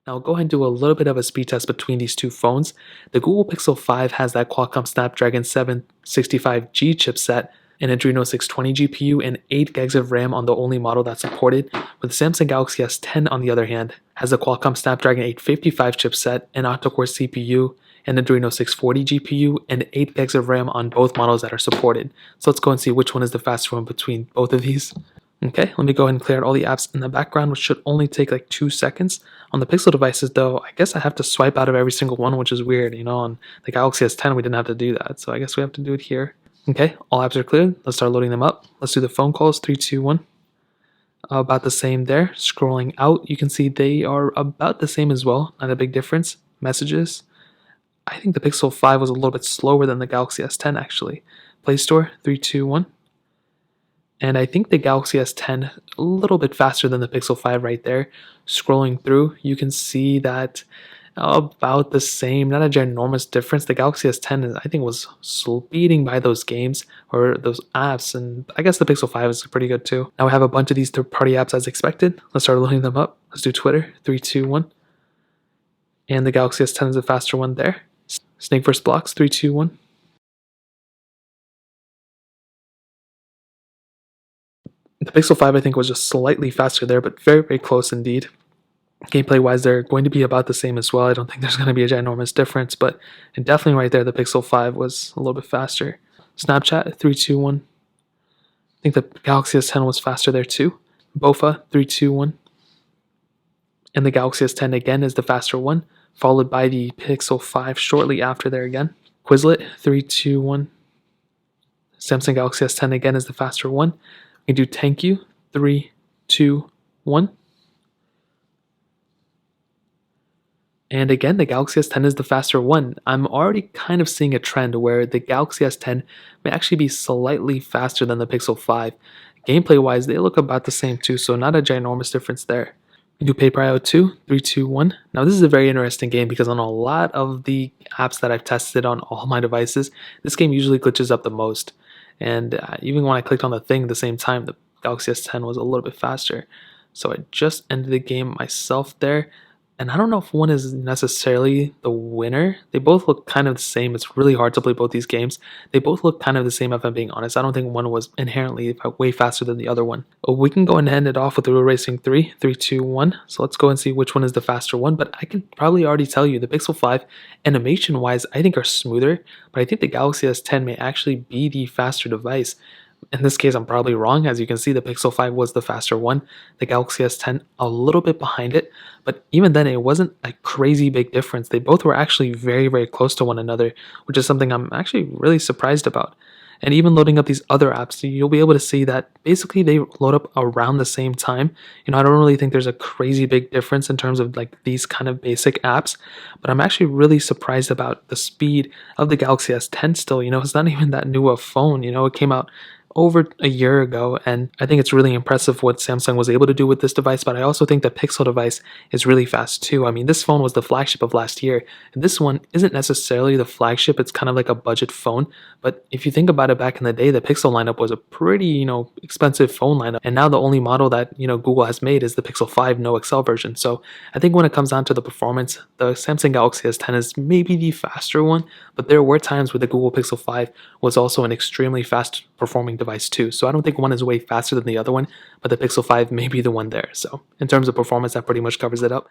Now I'll go ahead and do a little bit of a speed test between these two phones. The Google Pixel 5 has that Qualcomm Snapdragon 765G chipset, an Adreno 620 GPU, and 8 gigs of RAM on the only model that's supported, with the Samsung Galaxy S10 on the other hand has the Qualcomm Snapdragon 855 chipset, an octa-core CPU, an Adreno 640 GPU, and 8 gigs of RAM on both models that are supported. So let's go and see which one is the faster one between both of these. Okay, let me go ahead and clear out all the apps in the background, which should only take like 2 seconds. On the Pixel devices though, I guess I have to swipe out of every single one, which is weird. On the Galaxy S10 we didn't have to do that, so I guess we have to do it here. Okay, all apps are cleared. Let's start loading them up. Let's do the phone calls, 3, 2, 1. About the same there. Scrolling out, you can see they are about the same as well, not a big difference. Messages, I think the Pixel 5 was a little bit slower than the Galaxy S10 actually. Play Store, 3, 2, 1. And I think the Galaxy S10 a little bit faster than the Pixel 5 right there. Scrolling through, you can see that about the same, not a ginormous difference. The Galaxy S10 I think was speeding by those games or those apps, and I guess the Pixel 5 is pretty good too. Now I have a bunch of these third-party apps as expected. Let's start loading them up. Let's do Twitter, 3, 2, 1. And the Galaxy S10 is the faster one there. Snake vs. Blocks, 3, 2, 1. The Pixel 5 I think was just slightly faster there, but very, very close indeed. Gameplay wise, they're going to be about the same as well. I don't think there's going to be a ginormous difference, but definitely right there, the Pixel 5 was a little bit faster. Snapchat, 3, 2, 1. I think the Galaxy S10 was faster there too. Bofa, 3, 2, 1. And the Galaxy S10 again is the faster one, followed by the Pixel 5 shortly after there again. Quizlet, 3, 2, 1. Samsung Galaxy S10 again is the faster one. We can do Thank You, 3, 2, 1. And again, the Galaxy S10 is the faster one. I'm already kind of seeing a trend where the Galaxy S10 may actually be slightly faster than the Pixel 5. Gameplay wise, they look about the same too, so not a ginormous difference there. We do Paper IO 2, 3, 2, 1. Now this is a very interesting game because on a lot of the apps that I've tested on all my devices, this game usually glitches up the most. And even when I clicked on the thing at the same time, the Galaxy S10 was a little bit faster. So I just ended the game myself there. And I don't know if one is necessarily the winner. They both look kind of the same. It's really hard to play both these games. They both look kind of the same if I'm being honest. I don't think one was inherently way faster than the other one. We can go and end it off with Real Racing 3, 3, 2, 1. So let's go and see which one is the faster one. But I can probably already tell you the Pixel 5 animation-wise I think are smoother. But I think the Galaxy S10 may actually be the faster device. In this case, I'm probably wrong. As you can see, the Pixel 5 was the faster one. The Galaxy S10 a little bit behind it, but even then, it wasn't a crazy big difference. They both were actually very, very close to one another, which is something I'm actually really surprised about. And even loading up these other apps, you'll be able to see that basically they load up around the same time. I don't really think there's a crazy big difference in terms of like these kind of basic apps, but I'm actually really surprised about the speed of the Galaxy S10 still. It's not even that new a phone. It came out over a year ago, and I think it's really impressive what Samsung was able to do with this device, but I also think the Pixel device is really fast too. I mean, this phone was the flagship of last year, and this one isn't necessarily the flagship. It's kind of like a budget phone, but if you think about it, back in the day, the Pixel lineup was a pretty, expensive phone lineup, and now the only model that, Google has made is the Pixel 5 No XL version. So I think when it comes down to the performance, the Samsung Galaxy S10 is maybe the faster one, but there were times where the Google Pixel 5 was also an extremely fast performing device too. So I don't think one is way faster than the other one, but the Pixel 5 may be the one there. So in terms of performance, that pretty much covers it up.